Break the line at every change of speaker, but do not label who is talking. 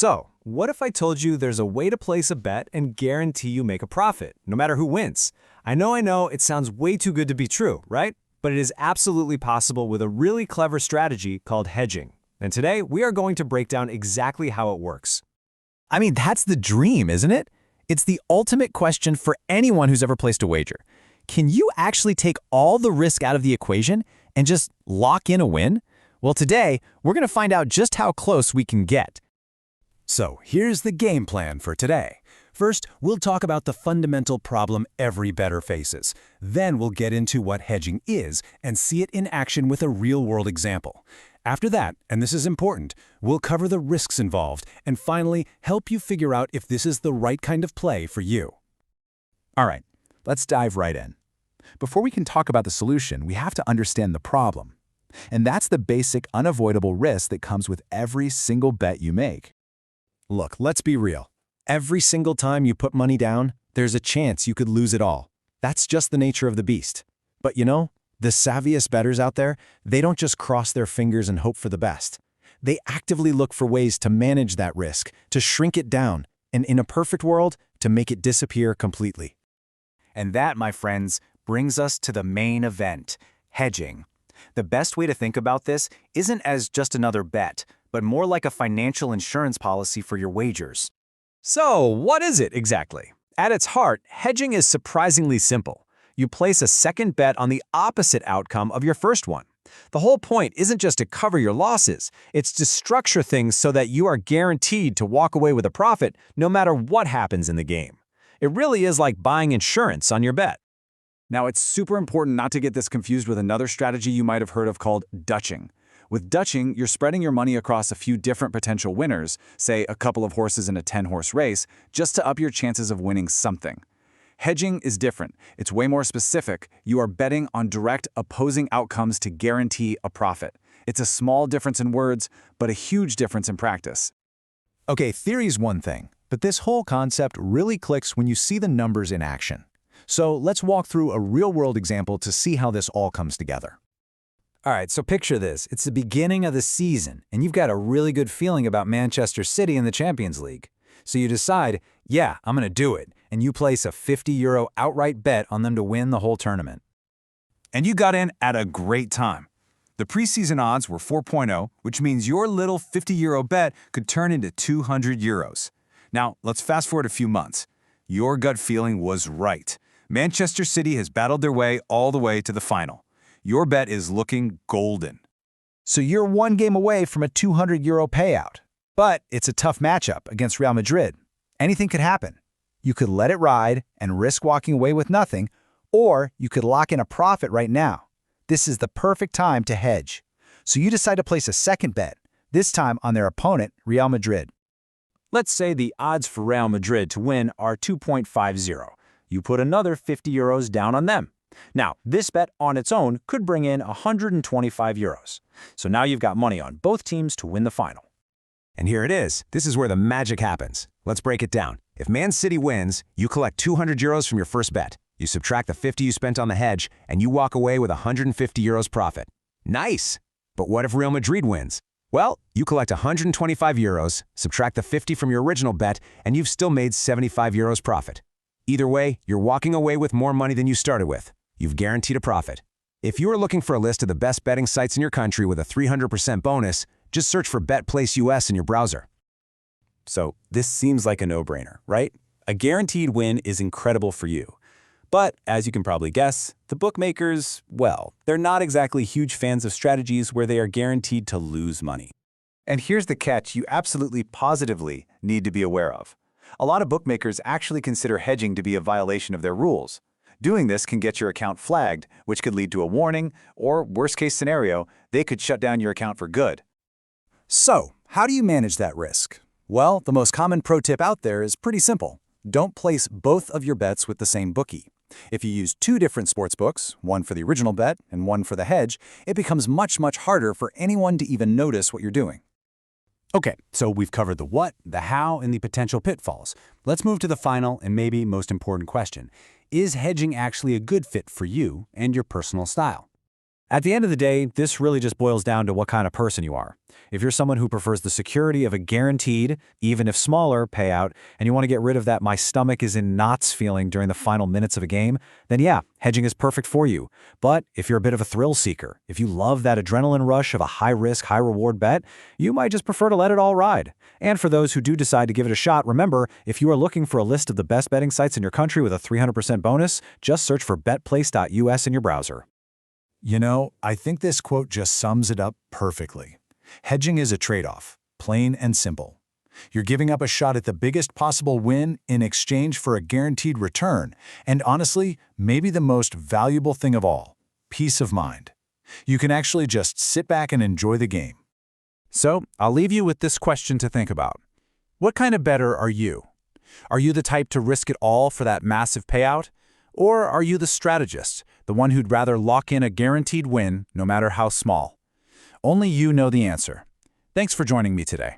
So, what if I told you there's a way to place a bet and guarantee you make a profit, no matter who wins? I know, it sounds way too good to be true, right? But it is absolutely possible with a really clever strategy called hedging. And today, we are going to break down exactly how it works.
I mean, that's the dream, isn't it? It's the ultimate question for anyone who's ever placed a wager. Can you actually take all the risk out of the equation and just lock in a win? Well, today, we're going to find out just how close we can get.
So here's the game plan for today. First, we'll talk about the fundamental problem every bettor faces. Then we'll get into what hedging is and see it in action with a real-world example. After that, and this is important, we'll cover the risks involved and finally help you figure out if this is the right kind of play for you.
All right, let's dive right in. Before we can talk about the solution, we have to understand the problem. And that's the basic, unavoidable risk that comes with every single bet you make.
Look, let's be real. Every single time you put money down, there's a chance you could lose it all. That's just the nature of the beast. But you know, the savviest bettors out there, they don't just cross their fingers and hope for the best. They actively look for ways to manage that risk, to shrink it down, and in a perfect world, to make it disappear completely.
And that, my friends, brings us to the main event, hedging. The best way to think about this isn't as just another bet, but more like a financial insurance policy for your wagers.
So, what is it exactly? At its heart, hedging is surprisingly simple. You place a second bet on the opposite outcome of your first one. The whole point isn't just to cover your losses, it's to structure things so that you are guaranteed to walk away with a profit no matter what happens in the game. It really is like buying insurance on your bet.
Now, it's super important not to get this confused with another strategy you might have heard of called Dutching. With Dutching, you're spreading your money across a few different potential winners, say a couple of horses in a 10-horse race, just to up your chances of winning something. Hedging is different. It's way more specific. You are betting on direct opposing outcomes to guarantee a profit. It's a small difference in words, but a huge difference in practice.
Okay, theory's one thing, but this whole concept really clicks when you see the numbers in action. So let's walk through a real-world example to see how this all comes together.
All right, so picture this. It's the beginning of the season, and you've got a really good feeling about Manchester City in the Champions League. So you decide, yeah, I'm going to do it, and you place a €50 outright bet on them to win the whole tournament.
And you got in at a great time. The preseason odds were 4.0, which means your little €50 bet could turn into €200. Now, let's fast forward a few months. Your gut feeling was right. Manchester City has battled their way all the way to the final. Your bet is looking golden.
So you're one game away from a €200 payout. But it's a tough matchup against Real Madrid. Anything could happen. You could let it ride and risk walking away with nothing, or you could lock in a profit right now. This is the perfect time to hedge. So you decide to place a second bet, this time on their opponent, Real Madrid.
Let's say the odds for Real Madrid to win are 2.50. You put another €50 down on them. Now, this bet on its own could bring in €125. So now you've got money on both teams to win the final.
And here it is. This is where the magic happens. Let's break it down. If Man City wins, you collect €200 from your first bet. You subtract the 50 you spent on the hedge, and you walk away with €150 profit. Nice! But what if Real Madrid wins? Well, you collect €125, subtract the 50 from your original bet, and you've still made €75 profit. Either way, you're walking away with more money than you started with. You've guaranteed a profit. If you are looking for a list of the best betting sites in your country with a 300% bonus, just search for BetPlace US in your browser.
So this seems like a no-brainer, right? A guaranteed win is incredible for you. But as you can probably guess, the bookmakers, well, they're not exactly huge fans of strategies where they are guaranteed to lose money.
And here's the catch you absolutely positively need to be aware of. A lot of bookmakers actually consider hedging to be a violation of their rules. Doing this can get your account flagged, which could lead to a warning, or worst-case scenario, they could shut down your account for good.
So, how do you manage that risk? Well, the most common pro tip out there is pretty simple. Don't place both of your bets with the same bookie. If you use two different sports books, one for the original bet and one for the hedge, it becomes much harder for anyone to even notice what you're doing. Okay, so we've covered the what, the how, and the potential pitfalls. Let's move to the final and maybe most important question. Is hedging actually a good fit for you and your personal style? At the end of the day, this really just boils down to what kind of person you are. If you're someone who prefers the security of a guaranteed, even if smaller, payout, and you want to get rid of that my stomach is in knots feeling during the final minutes of a game, then yeah, hedging is perfect for you. But if you're a bit of a thrill seeker, if you love that adrenaline rush of a high-risk, high-reward bet, you might just prefer to let it all ride. And for those who do decide to give it a shot, remember, if you are looking for a list of the best betting sites in your country with a 300% bonus, just search for betplace.us in your browser.
You know, I think this quote just sums it up perfectly. Hedging is a trade-off, plain and simple. You're giving up a shot at the biggest possible win in exchange for a guaranteed return, and honestly, maybe the most valuable thing of all, peace of mind. You can actually just sit back and enjoy the game.
So, I'll leave you with this question to think about. What kind of bettor are you? Are you the type to risk it all for that massive payout? Or are you the strategist, the one who'd rather lock in a guaranteed win, no matter how small? Only you know the answer. Thanks for joining me today.